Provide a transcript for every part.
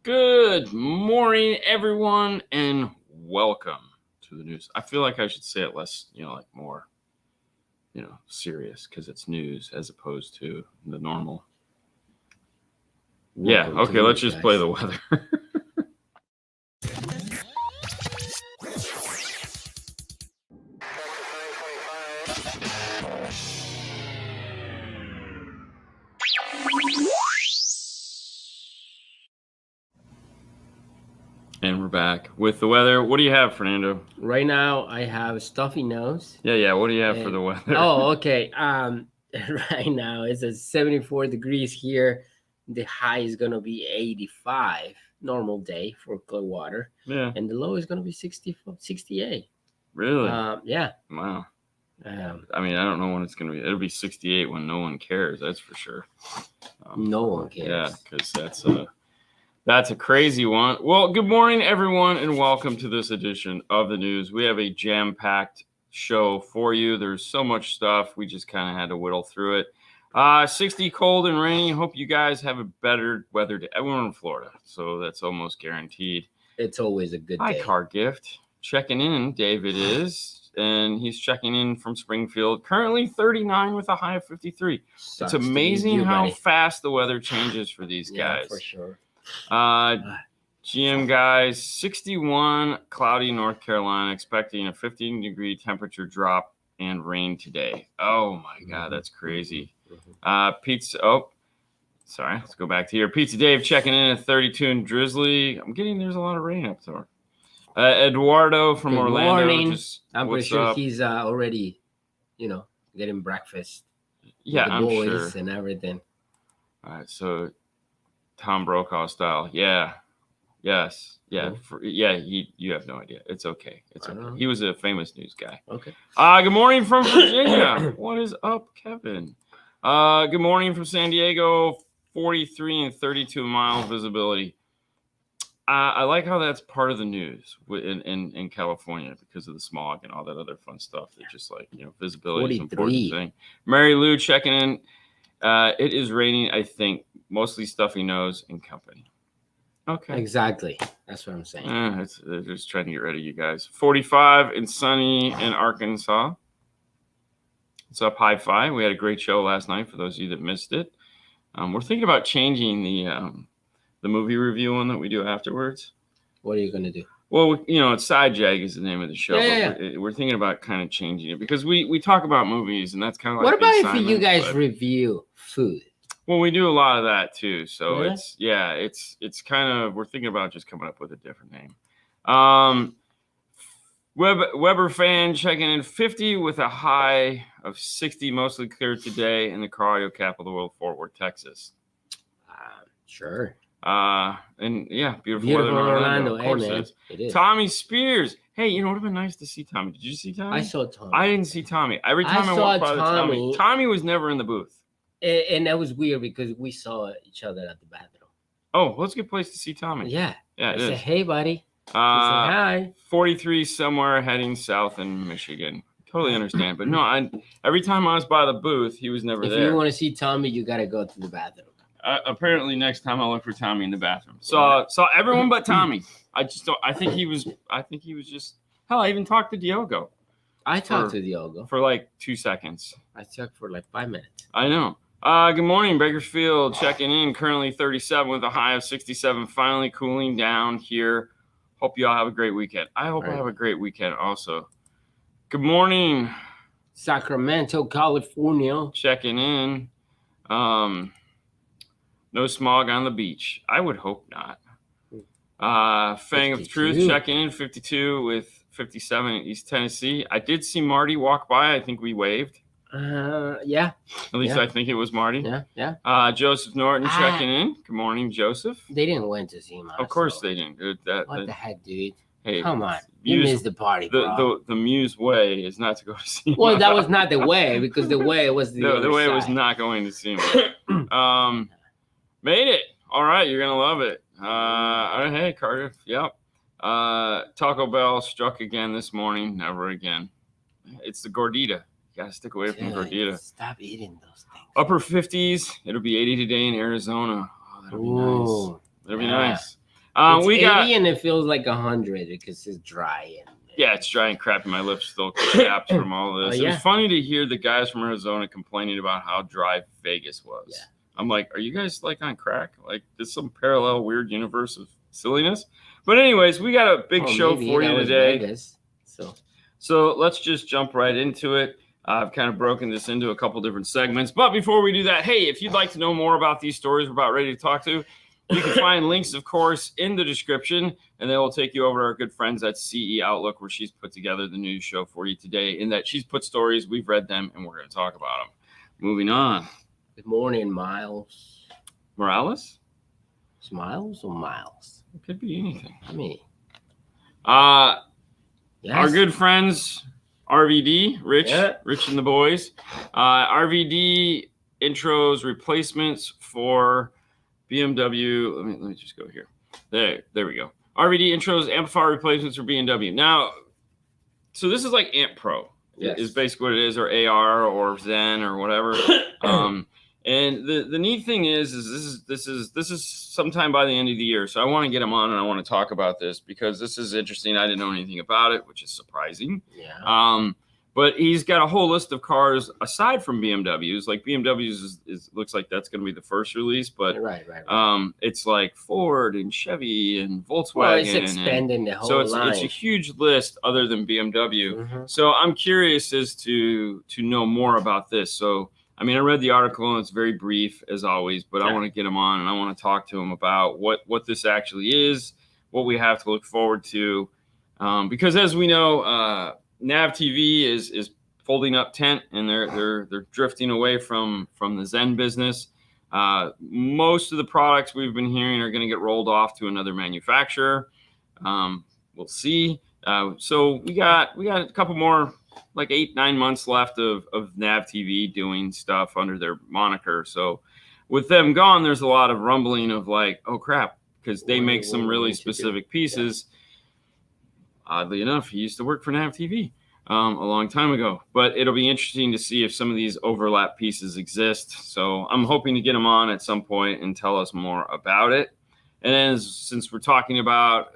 Good morning, everyone, and welcome to the news. I feel like I should say it less, like more, serious because it's news as opposed to the normal. Welcome Okay, let's just play the weather. And we're back with the weather. What do you have, Fernando? Right now, I have a stuffy nose. Yeah. What do you have for the weather? Oh, okay. Right now it's at 74 degrees here. The high is gonna be 85. Normal day for Clearwater. Yeah. And the low is gonna be 68. Really? Yeah. Wow. I don't know when it's gonna be. It'll be 68 when no one cares. That's for sure. No one cares. Yeah, because that's a crazy one. Well, good morning, everyone, and welcome to this edition of the news. We have a jam-packed show for you. There's so much stuff. We just kind of had to whittle through it. 60 cold and rainy. Hope you guys have a better weather day. Everyone in Florida, so that's almost guaranteed. It's always a good day. Hi, Car Gift. Checking in, David is, and he's checking in from Springfield. Currently 39 with a high of 53. It's amazing how fast the weather changes for these guys. Yeah, for sure. GM guys, 61, cloudy North Carolina, expecting a 15-degree temperature drop and rain today. Oh my God, that's crazy. Let's go back to here. Pizza Dave checking in at 32 and drizzly. There's a lot of rain up there. Eduardo from Orlando. Morning. I'm pretty sure he's already, getting breakfast. Yeah, with the boys and everything. All right, so Tom Brokaw style. Yeah. Yes. Yeah. You have no idea. It's okay. It's okay. He was a famous news guy. Okay. Good morning from Virginia. What is up, Kevin? Good morning from San Diego. 43 and 32 mile visibility. I like how that's part of the news in California because of the smog and all that other fun stuff. That just visibility is an important thing. Mary Lou checking in. It is raining, I think, mostly stuffy nose and company. Okay. Exactly. That's what I'm saying. They're just trying to get rid of you guys. 45 and sunny in Arkansas. It's up high five. We had a great show last night for those of you that missed it. We're thinking about changing the movie review one that we do afterwards. What are you going to do? Well, it's Side Jag is the name of the show. Yeah. We're thinking about kind of changing it because we talk about movies and that's kind of like. What about if you guys review food? Well, we do a lot of that too. So it's kind of, we're thinking about just coming up with a different name. Weber fan checking in 50 with a high of 60, mostly clear today in the car audio capital of the world, Fort Worth, Texas. Sure. And yeah, beautiful weather in Orlando. Of course it is. Tommy Spears. Hey, it would have been nice to see Tommy. Did you see Tommy? I saw Tommy. I didn't see Tommy. Every time I walked by Tommy was never in the booth. And that was weird because we saw each other at the bathroom. Oh, well, it's a good place to see Tommy. Yeah. It is. Say, hey, buddy. Hi. 43 somewhere heading south in Michigan. Totally understand. But no, every time I was by the booth, he was never there. If you want to see Tommy, you got to go to the bathroom. Apparently, next time I'll look for Tommy in the bathroom. Saw everyone but Tommy. I think he was just. Hell, I even talked to Diogo. I talked to Diogo for like 2 seconds. I talked for like 5 minutes. I know. Good morning, Bakersfield. Checking in. Currently 37 with a high of 67. Finally cooling down here. Hope you all have a great weekend. I hope I have a great weekend also. Good morning, Sacramento, California. Checking in. No smog on the beach. I would hope not. Fang 52. Of Truth checking in 52 with 57 in East Tennessee. I did see Marty walk by. I think we waved. Yeah. At least I think it was Marty. Yeah. Joseph Norton checking in. Good morning, Joseph. They didn't went to see him. Of course they didn't. What the heck, dude? Hey, come on. You missed the party, bro. The Muse way is not to go to see him. Well, that was not the way because the way was the way was not going to see him. Made it. All right, you're gonna love it. All right, hey Cardiff. Yep. Taco Bell struck again this morning. Never again. It's the gordita. You gotta stick away from gordita. Stop eating those things. Upper 50s. It'll be 80 today in Arizona. Oh, that'll be nice. That'll be nice. It's We 80 got and it feels like 100 because it's dry and yeah, it's dry and crappy. My lips still chapped from all this. It yeah. was funny to hear the guys from Arizona complaining about how dry Vegas was. Yeah. I'm like, are you guys like on crack? Like, there's some parallel weird universe of silliness. But anyways, we got a big show maybe for that you was today. Vegas, So let's just jump right into it. I've kind of broken this into a couple different segments. But before we do that, hey, if you'd like to know more about these stories we're about ready to talk to, you can find links, of course, in the description, and they will take you over to our good friends at CE Outlook, where she's put together the news show for you today. In that she's put stories, we've read them, and we're going to talk about them. Moving on. Good morning, Miles. Morales? It's Miles or Miles? It could be anything. Me. Our Yes. good friends, RVD, Rich, Yeah. Rich and the boys. RVD intros replacements for BMW. Let me just go here. There we go. RVD intros amplifier replacements for BMW. Now, so this is like Amp Pro. Yes. Is basically what it is, or AR or Zen or whatever. And the neat thing is this is sometime by the end of the year. So I want to get him on and I want to talk about this because this is interesting. I didn't know anything about it, which is surprising. Yeah. But he's got a whole list of cars aside from BMWs. Like BMWs is looks like that's going to be the first release, but right. it's like Ford and Chevy and Volkswagen. Well, it's expanding the whole line. It's a huge list other than BMW. Mm-hmm. So I'm curious as to know more about this. So I mean, I read the article and it's very brief as always, but I want to get him on and I want to talk to him about what this actually is, what we have to look forward to, because as we know, Nav TV is folding up tent and they're drifting away from the Zen business. Most of the products we've been hearing are going to get rolled off to another manufacturer. We'll see. So we got a couple more, like 8-9 months left of Nav TV doing stuff under their moniker. So with them gone, there's a lot of rumbling of like, oh crap, because they make some really specific pieces. Oddly enough, he used to work for Nav TV a long time ago, but it'll be interesting to see if some of these overlap pieces exist. So I'm hoping to get him on at some point and tell us more about it. And then since we're talking about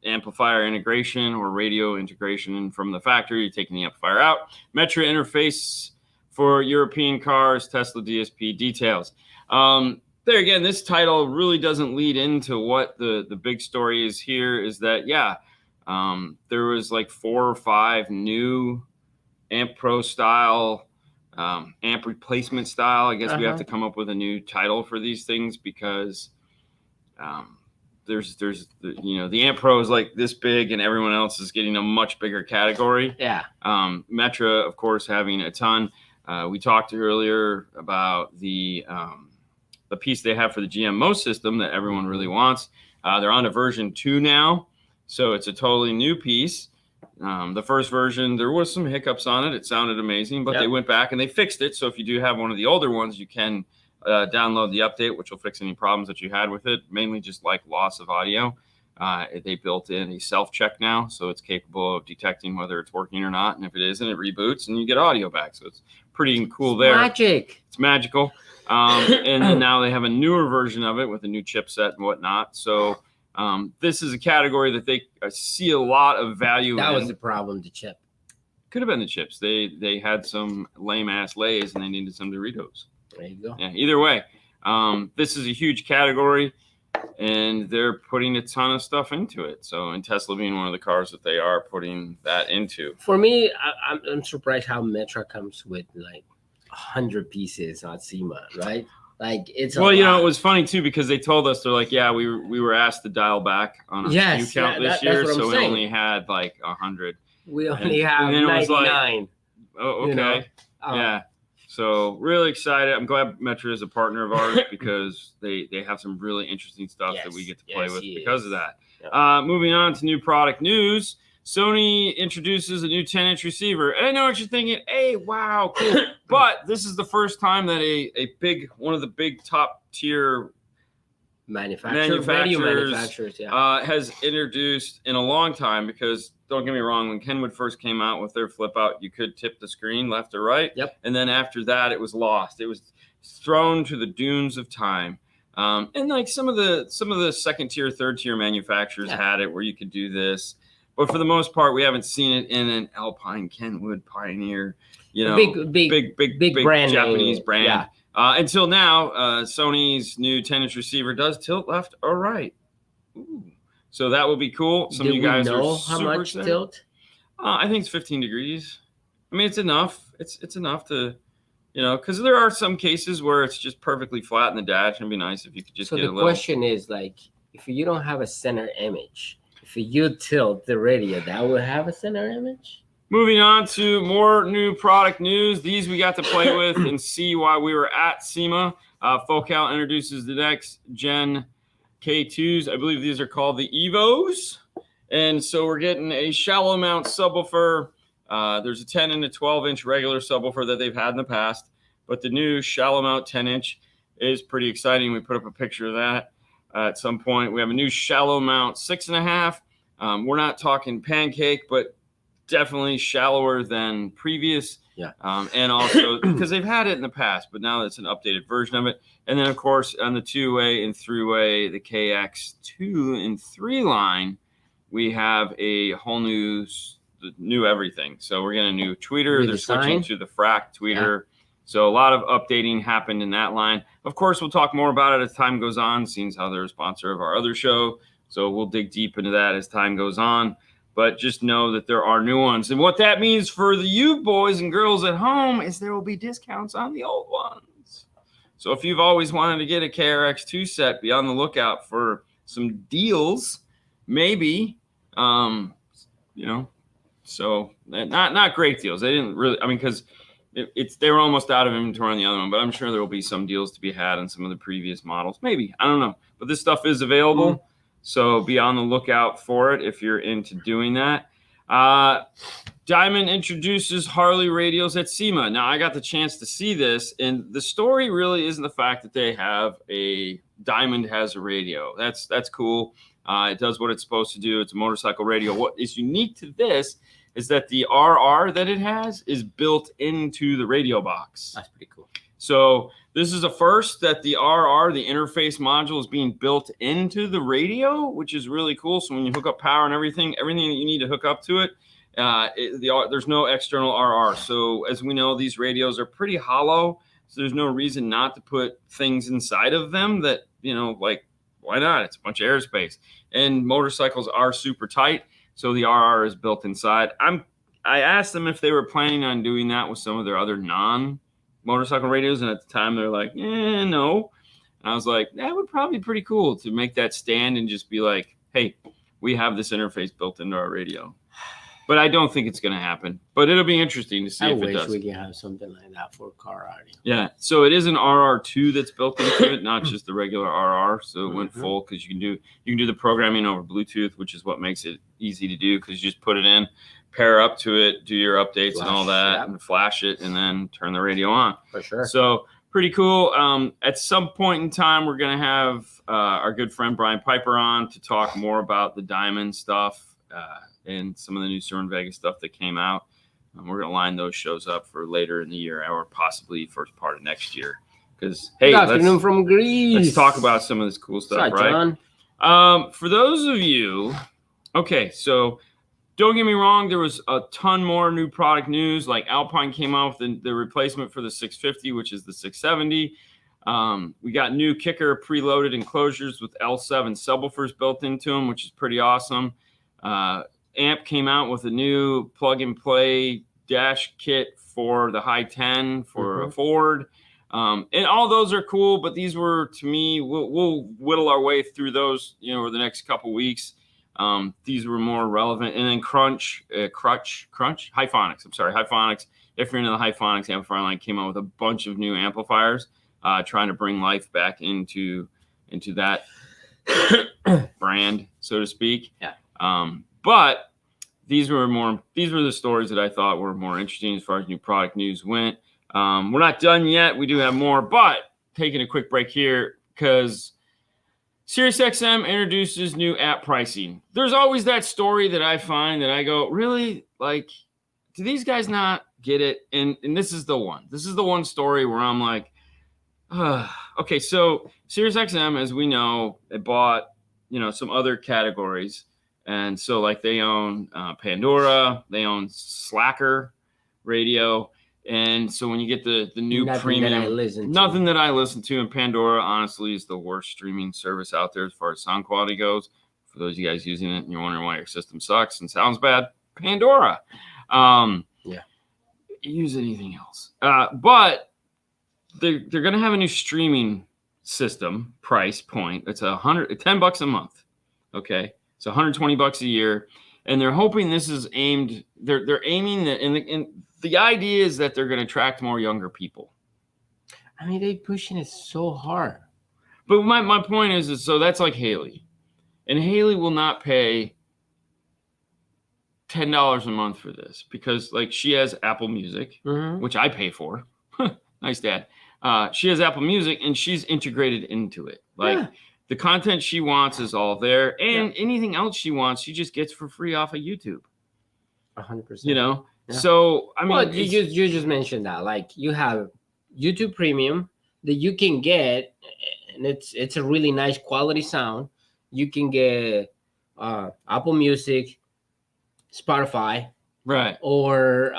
amplifier integration or radio integration from the factory, taking the amplifier out, Metra interface for European cars, Tesla DSP details. There again, this title really doesn't lead into what the big story is here, is that, there was like 4 or 5 new Amp Pro style, amp replacement style. I guess we have to come up with a new title for these things because there's the Amp Pro is like this big and everyone else is getting a much bigger category. Yeah. Metra, of course, having a ton. We talked earlier about the piece they have for the GMO system that everyone really wants. They're on to version 2 now. So it's a totally new piece. The first version, there was some hiccups on it. It sounded amazing, but they went back and they fixed it. So if you do have one of the older ones, you can download the update, which will fix any problems that you had with it, mainly just like loss of audio. They built in a self-check now, so it's capable of detecting whether it's working or not. And if it isn't, it reboots and you get audio back. So it's pretty cool there. Magic. It's magical. And then now they have a newer version of it with a new chipset and whatnot. So this is a category that they see a lot of value in. That was the problem, the chip. Could have been the chips. They had some lame-ass lays and they needed some Doritos. There you go. Yeah, either way, this is a huge category, and they're putting a ton of stuff into it. So, and Tesla being one of the cars that they are putting that into. For me, I'm surprised how Metra comes with like 100 pieces on SEMA, right? Like it's well, you know, it was funny too because they told us they're like, yeah, we were asked to dial back on a SKU count this year, so we only had like 100. We only have 99. Like, oh, okay, you know? Yeah. So really excited. I'm glad Metra is a partner of ours because they have some really interesting stuff that we get to play with because of that. Yeah. Moving on to new product news. Sony introduces a new 10-inch receiver. And I know what you're thinking. Hey, wow, cool. But this is the first time that one of the big top tier manufacturers has introduced in a long time, because don't get me wrong, when Kenwood first came out with their flip out, you could tip the screen left or right. Yep. And then after that, it was lost. It was thrown to the dunes of time. And like some of the second tier, third tier manufacturers had it where you could do this. But for the most part, we haven't seen it in an Alpine, Kenwood, Pioneer, big brand Japanese name. brand. Yeah. Until now, Sony's new 10-inch receiver does tilt left or right. Ooh. So that will be cool. Some of you guys know are how super much excited. tilt? I think it's 15 degrees. I mean, it's enough. It's enough to, because there are some cases where it's just perfectly flat in the dash. It'd be nice if you could just get a little. So the question is, like, if you don't have a center image, if you tilt the radio, that will have a center image? Moving on to more new product news. These we got to play with and see while we were at SEMA. Focal introduces the next gen K2s. I believe these are called the Evos. And so we're getting a shallow mount subwoofer. There's a 10 and a 12-inch regular subwoofer that they've had in the past. But the new shallow mount 10-inch is pretty exciting. We put up a picture of that at some point. We have a new shallow mount 6.5. We're not talking pancake, but definitely shallower than previous. Yeah. And also because they've had it in the past, but now it's an updated version of it. And then, of course, on the 2-way and 3-way, the KX2 and 3 line, we have a whole new everything. So we're getting a new tweeter. They're switching to the frac tweeter. Yeah. So a lot of updating happened in that line. Of course, we'll talk more about it as time goes on, seeing how they're a sponsor of our other show. So we'll dig deep into that as time goes on. But just know that there are new ones. And what that means for you boys and girls at home is there will be discounts on the old ones. So if you've always wanted to get a KRX2 set, be on the lookout for some deals, maybe, so not great deals. They didn't really, because they were almost out of inventory on the other one, but I'm sure there will be some deals to be had on some of the previous models. Maybe, I don't know. But this stuff is available. Mm-hmm. So be on the lookout for it if you're into doing that. Diamond introduces Harley radios at SEMA. Now, I got the chance to see this, and the story really isn't the fact that they have Diamond has a radio. That's cool. It does what it's supposed to do. It's a motorcycle radio. What is unique to this is that the RR that it has is built into the radio box. That's pretty cool. So this is a first that the RR, the interface module, is being built into the radio, which is really cool. So when you hook up power and everything that you need to hook up to it, there's no external RR. So as we know, these radios are pretty hollow. So there's no reason not to put things inside of them that, why not? It's a bunch of airspace. And motorcycles are super tight. So the RR is built inside. I asked them if they were planning on doing that with some of their other motorcycle radios, and at the time they're like, no. And I was like, that would probably be pretty cool to make that stand and just be like, hey, we have this interface built into our radio. But I don't think it's going to happen. But it'll be interesting to see if it does. I wish we could have something like that for car audio. Yeah, so it is an RR2 that's built into it, not just the regular RR. So it went full because you can do the programming over Bluetooth, which is what makes it easy to do because you just put it in, pair up to it, do your updates and all that, and flash it, and then turn the radio on. For sure. So pretty cool. At some point in time, we're going to have our good friend Brian Piper on to talk more about the Diamond stuff and some of the new Sur Vegas stuff that came out. We're going to line those shows up for later in the year or possibly first part of next year. Because, hey, from Greece. Let's talk about some of this cool stuff, right? John? For those of you, okay, so don't get me wrong, there was a ton more new product news. Like Alpine came out with the replacement for the 650, which is the 670. We got new kicker preloaded enclosures with L7 subwoofers built into them, which is pretty awesome. Amp came out with a new plug-and-play dash kit for the High 10 for a Ford. And all those are cool, but these were, to me, we'll whittle our way through those, over the next couple weeks. These were more relevant. And then Hyphonics. I'm sorry, Hyphonics. If you're into the Hyphonics amplifier line, came out with a bunch of new amplifiers, trying to bring life back into that brand, so to speak. Yeah. But these were the stories that I thought were more interesting as far as new product news went. We're not done yet. We do have more, but taking a quick break here because SiriusXM introduces new app pricing. There's always that story that I find that I go, really? Like, do these guys not get it? And this is the one. This is the one story where I'm like, okay, so SiriusXM, as we know, it bought, some other categories. And so like they own Pandora, they own Slacker Radio. And so when you get the new premium, nothing that I listen to, and Pandora honestly is the worst streaming service out there as far as sound quality goes. For those of you guys using it and you're wondering why your system sucks and sounds bad, Pandora. Use anything else. But they're going to have a new streaming system price point. It's $10 a month. Okay. It's $120 a year. And they're hoping this is aimed, they're aiming that, and the idea is that they're going to attract more younger people. I mean, they're pushing it so hard. But my point is so that's like Haley. And Haley will not pay $10 a month for this because like she has Apple Music, which I pay for. Nice dad. She has Apple Music and she's integrated into it. The content she wants is all there, and anything else she wants, she just gets for free off of YouTube. 100%. So I mean, well, you just mentioned that like you have YouTube Premium that you can get, and it's a really nice quality sound. You can get Apple Music, Spotify, right, or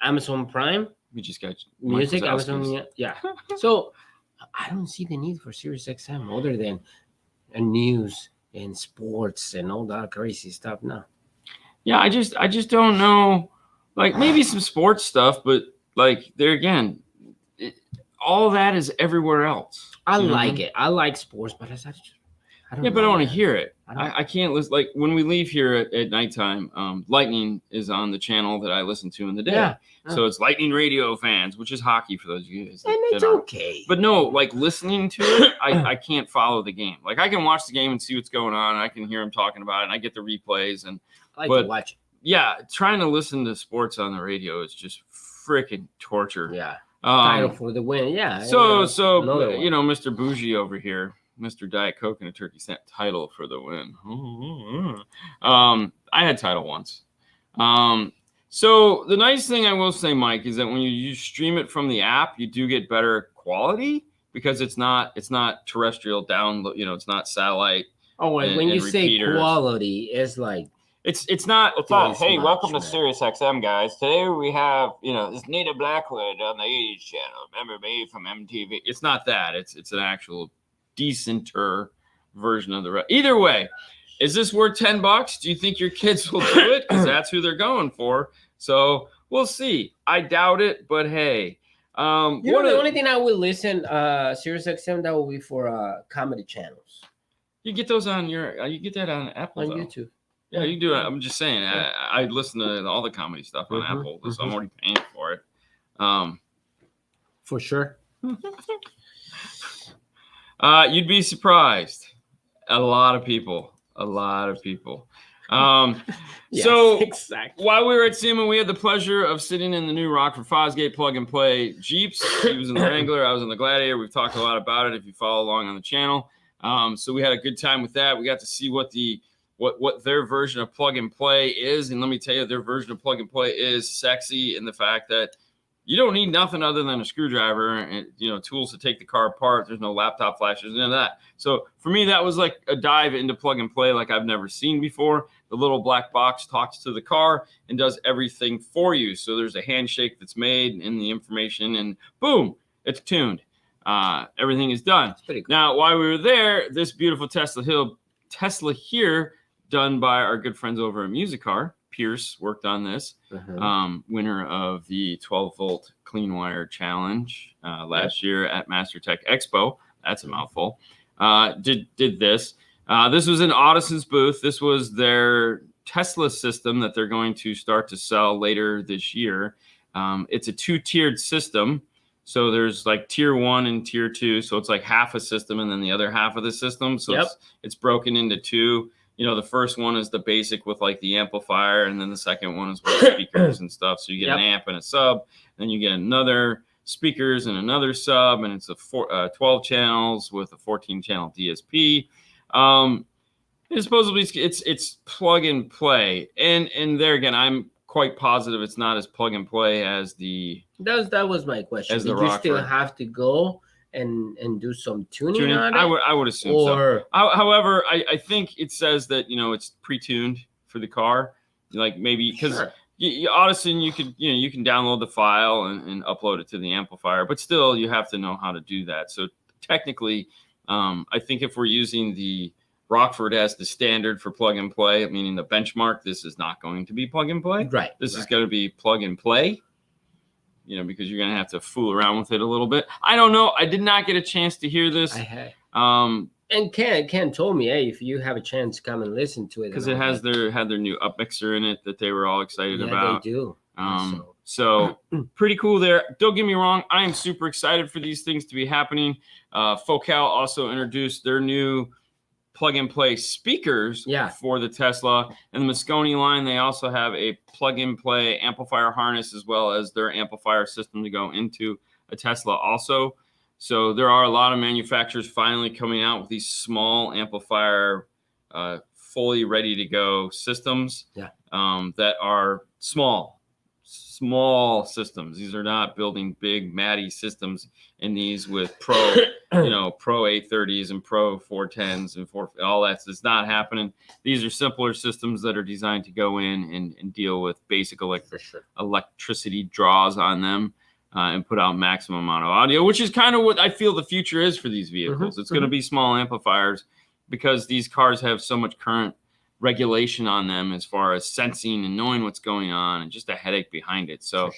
Amazon Prime. We just got music, Amazon, So I don't see the need for SiriusXM other than news and sports and all that crazy stuff now. Yeah, I just don't know. Like maybe some sports stuff, but like there again, all that is everywhere else. I like it. I like sports, but I don't but I want to hear it. I can't listen. Like when we leave here at nighttime, Lightning is on the channel that I listen to in the day. Yeah. So it's Lightning Radio fans, which is hockey for those of you guys. And it's okay. But no, like listening to it, I can't follow the game. Like I can watch the game and see what's going on. And I can hear them talking about it, and I get the replays. And I like to watch it. Yeah, trying to listen to sports on the radio is just freaking torture. Yeah. Title for the win. Yeah. So Mr. Bougie over here. Mr. Diet Coke and a turkey title for the win. I had title once. So the nice thing I will say, Mike, is that when you stream it from the app, you do get better quality because it's not terrestrial download. It's not satellite. Oh, and when you say quality, it's like it's not. It's not. Hey, welcome to SiriusXM, guys. Today we have this Nita Blackwood on the 80s channel. Remember me from MTV? It's not that. It's an actual decenter version of the either way. Is this worth $10? Do you think your kids will do it? Because that's who they're going for. So we'll see. I doubt it, but hey. The only thing I will listen SiriusXM that will be for comedy channels. You get those on you get that on Apple on YouTube. Yeah, you do it. I'm just saying. I listen to all the comedy stuff on Apple, so I'm already paying for it. For sure. You'd be surprised. A lot of people. Yes, so exactly. While we were at SEMA, we had the pleasure of sitting in the new Rockford Fosgate plug and play Jeeps. He was in the Wrangler. I was in the Gladiator. We've talked a lot about it if you follow along on the channel. So we had a good time with that. We got to see what their version of plug and play is. And let me tell you, their version of plug and play is sexy in the fact that you don't need nothing other than a screwdriver and tools to take the car apart. There's no laptop flashes, none of that. So for me, that was like a dive into plug and play like I've never seen before. The little black box talks to the car and does everything for you. So there's a handshake that's made in the information, and boom, it's tuned. Everything is done. It's pretty cool. Now, while we were there, this beautiful Tesla here, done by our good friends over at Musicar. Pierce worked on this, winner of the 12-volt clean wire challenge last year at Master Tech Expo. That's a mouthful. Did this. This was in Audison's booth. This was their Tesla system that they're going to start to sell later this year. It's a 2-tiered system. So there's like tier 1 and tier 2. So it's like half a system and then the other half of the system. So it's broken into 2. The first one is the basic with like the amplifier, and then the second one is with speakers and stuff. So you get an amp and a sub, then you get another speakers and another sub, and it's a 12 channels with a 14-channel DSP. And supposedly it's plug and play, and there again, I'm quite positive it's not as plug and play as the. That was my question. As Did the you still have to go and do some tuning, Tuning? on it? I would assume so. Or However, I think it says that it's pre-tuned for the car, like maybe because sure. Audison you can download the file and upload it to the amplifier, but still you have to know how to do that. So technically, I think if we're using the Rockford as the standard for plug and play, meaning the benchmark, this is not going to be plug and play. Right. This is going to be plug and play. Because you're going to have to fool around with it a little bit. I don't know. I did not get a chance to hear this. I had. And Ken told me, hey, if you have a chance, come and listen to it. Because it had their new up mixer in it that they were all excited about. They do. So pretty cool there. Don't get me wrong. I am super excited for these things to be happening. Focal also introduced their new plug and play speakers for the Tesla. And the Moscone line, they also have a plug and play amplifier harness as well as their amplifier system to go into a Tesla also. So there are a lot of manufacturers finally coming out with these small amplifier, fully ready to go systems that are small systems. These are not building big Matty systems in these with Pro, Pro 830s and Pro 410s and all that's not happening. These are simpler systems that are designed to go in and deal with basic electricity draws on them and put out maximum amount of audio, which is kind of what I feel the future is for these vehicles. It's going to be small amplifiers because these cars have so much current regulation on them as far as sensing and knowing what's going on and just a headache behind it. So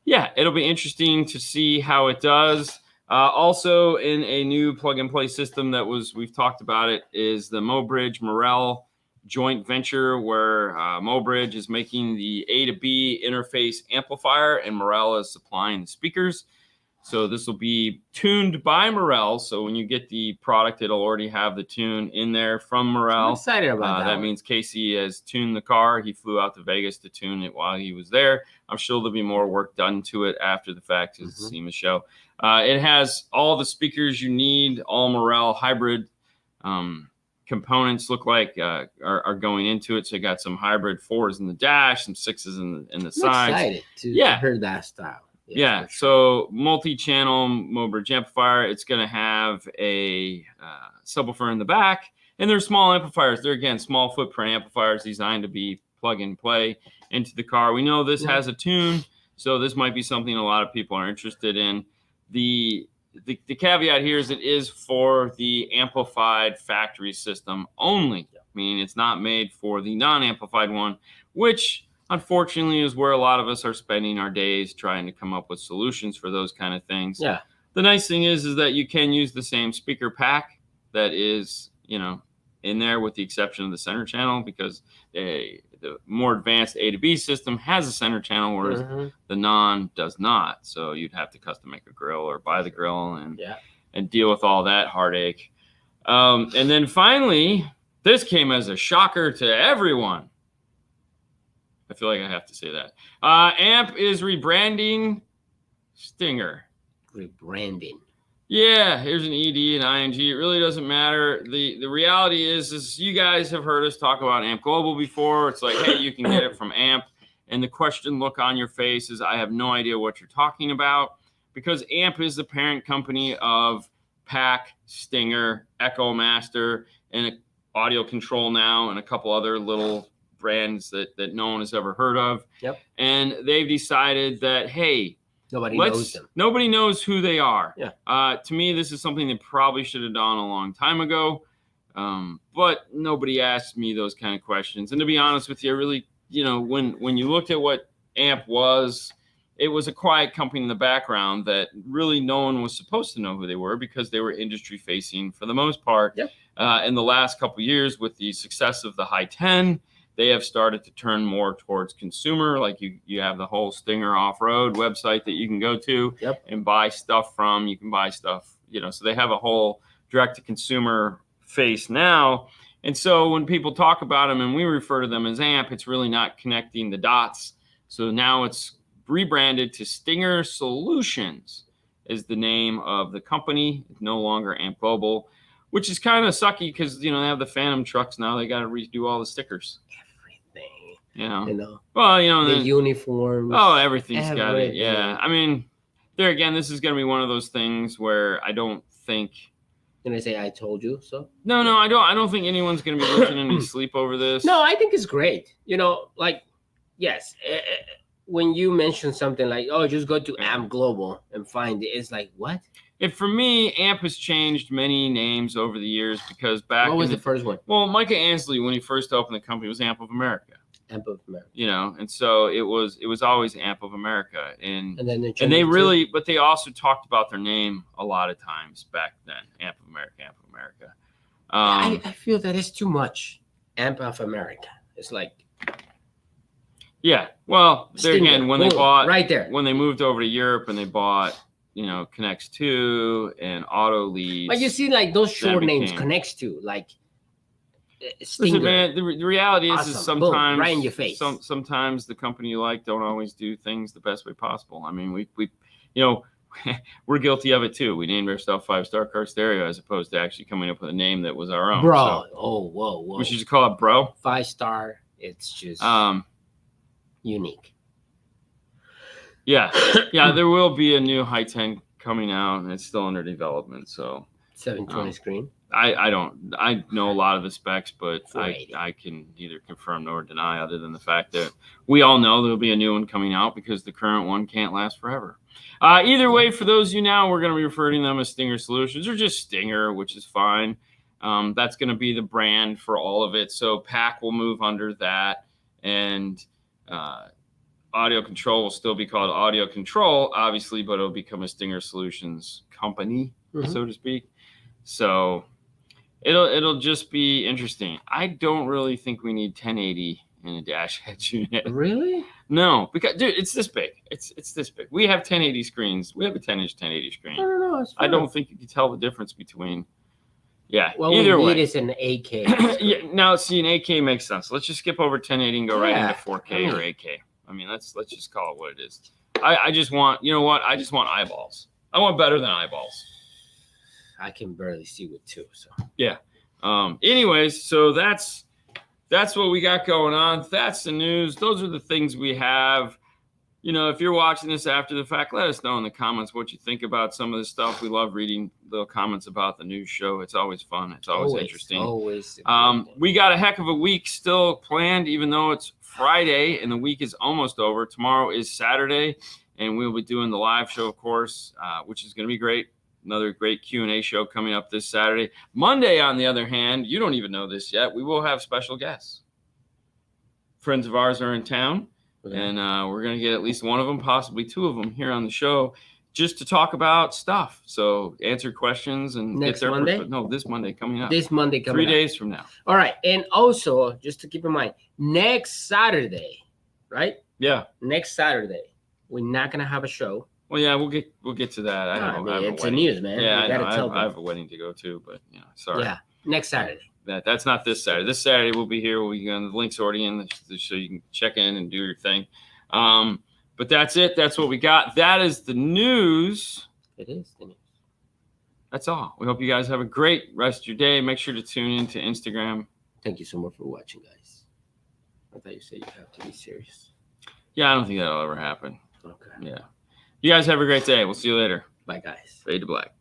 yeah, it'll be interesting to see how it does. Also in a new plug and play system we've talked about it is the Mobridge Morel joint venture where Mobridge is making the A to B interface amplifier and Morel is supplying the speakers. So this will be tuned by Morel. So when you get the product, it'll already have the tune in there from Morel. I'm excited about that. That means Casey has tuned the car. He flew out to Vegas to tune it while he was there. I'm sure there'll be more work done to it after the fact as the SEMA show. It has all the speakers you need, all Morel hybrid components look like are going into it. So you got some hybrid 4s in the dash, some 6s in the sides. I'm excited to hear that style. Yeah, so multi-channel Mobridge amplifier. It's going to have a subwoofer in the back, and they're small amplifiers. They're, again, small footprint amplifiers designed to be plug and play into the car. We know this has a tune, so this might be something a lot of people are interested in. The caveat here is it is for the amplified factory system only, meaning it's not made for the non-amplified one, which unfortunately is where a lot of us are spending our days trying to come up with solutions for those kind of things. Yeah. The nice thing is that you can use the same speaker pack that is, in there with the exception of the center channel because the more advanced A to B system has a center channel, whereas the non does not. So you'd have to custom make a grill or buy the grill and deal with all that heartache. And then finally, this came as a shocker to everyone. I feel like I have to say that. AMP is rebranding Stinger. Rebranding. Yeah, here's an ED and ING. It really doesn't matter. The reality is you guys have heard us talk about AMP Global before. It's like, hey, you can get it from AMP. And the question look on your face is, I have no idea what you're talking about, because AMP is the parent company of PAC, Stinger, Echo Master, and Audio Control Now, and a couple other little brands that no one has ever heard of. Yep. And they've decided that, hey, nobody knows them. Nobody knows who they are. Yeah. To me, this is something they probably should have done a long time ago. But nobody asked me those kind of questions. And to be honest with you, I really, when you looked at what AMP was, it was a quiet company in the background that really no one was supposed to know who they were because they were industry facing for the most part. Yep. In the last couple of years, with the success of the High 10, they have started to turn more towards consumer. Like you have the whole Stinger Off-Road website that you can go to and buy stuff from. You can buy stuff, so they have a whole direct-to-consumer face now. And so when people talk about them and we refer to them as AMP, it's really not connecting the dots. So now it's rebranded to Stinger Solutions is the name of the company. It's no longer AMP Global, which is kind of sucky because, they have the Phantom trucks now. They got to redo all the stickers. Well, the uniforms. Oh, everything's got it. Yeah. I mean, there again, this is going to be one of those things where I don't think. Can I say I told you so? No, I don't think anyone's going to be losing any sleep over this. No, I think it's great. Like, yes, when you mention something like, oh, just go to AMP Global and find it, it's like, what? If for me, AMP has changed many names over the years because back. What was the first one? Well, Micah Ansley, when he first opened the company, was AMP of America. AMP of America. And so it was always AMP of America, and then they really, but they also talked about their name a lot of times back then. AMP of America, AMP of America. I feel that it's too much. AMP of America. It's like. Yeah. Well, there again, when they bought right there, when they moved over to Europe and they bought. Connects to and Auto Leads. But you see, like those short names connects to, like Stinger. Listen, man, the reality is sometimes boom, right in your face. Sometimes the company you like don't always do things the best way possible. I mean, we we're guilty of it too. We named ourselves 5-Star Car Stereo as opposed to actually coming up with a name that was our own. Bro, whoa. We should just call it Bro. 5-Star. It's just unique. Yeah, there will be a new high 10 coming out, and it's still under development. So 720 screen. I know a lot of the specs, but I can neither confirm nor deny, other than the fact that we all know there'll be a new one coming out because the current one can't last forever. Either way, for those of you now, we're going to be referring to them as Stinger Solutions or just Stinger, which is fine. That's going to be the brand for all of it. So PAC will move under that, and Audio Control will still be called Audio Control, obviously, but it'll become a Stinger Solutions company, so to speak. So it'll just be interesting. I don't really think we need 1080 in a dash edge unit. Really? No, because dude, it's this big. It's this big. We have 1080 screens. We have a 10-inch 1080 screen. I don't think you can tell the difference between. Yeah. Well, either way, it's an 8K. Yeah. Now, see, an 8K makes sense. Let's just skip over 1080 and go right into 4K or 8K. I mean, let's just call it what it is. I just want, you know what? I just want eyeballs. I want better than eyeballs. I can barely see with 2. So yeah. Anyways, so that's what we got going on. That's the news. Those are the things we have. If you're watching this after the fact, let us know in the comments what you think about some of this stuff. We love reading little comments about the news show. It's always fun. It's always interesting. Always. We got a heck of a week still planned, even though it's Friday and the week is almost over. Tomorrow is Saturday, and we'll be doing the live show, of course, which is going to be great. Another great Q&A show coming up this Saturday. Monday, on the other hand, you don't even know this yet. We will have special guests. Friends of ours are in town, and we're going to get at least one of them, possibly 2 of them, here on the show just to talk about stuff. So answer questions and next Monday? No, this Monday coming up. This Monday coming 3 up. days from now. All right. And also, just to keep in mind, next Saturday, right? Yeah. Next Saturday, we're not going to have a show. Well, yeah, we'll get to that. I know. It's a news, man. Yeah, I have a wedding to go to, but sorry. Yeah, next Saturday. That's not this Saturday. This Saturday we'll be here. The link's already in, so you can check in and do your thing. But that's it. That's what we got. That is the news. It is the news. That's all. We hope you guys have a great rest of your day. Make sure to tune in to Instagram. Thank you so much for watching, guys. I thought you said you have to be serious. Yeah, I don't think that'll ever happen. Okay. Yeah. You guys have a great day. We'll see you later. Bye, guys. Fade to black.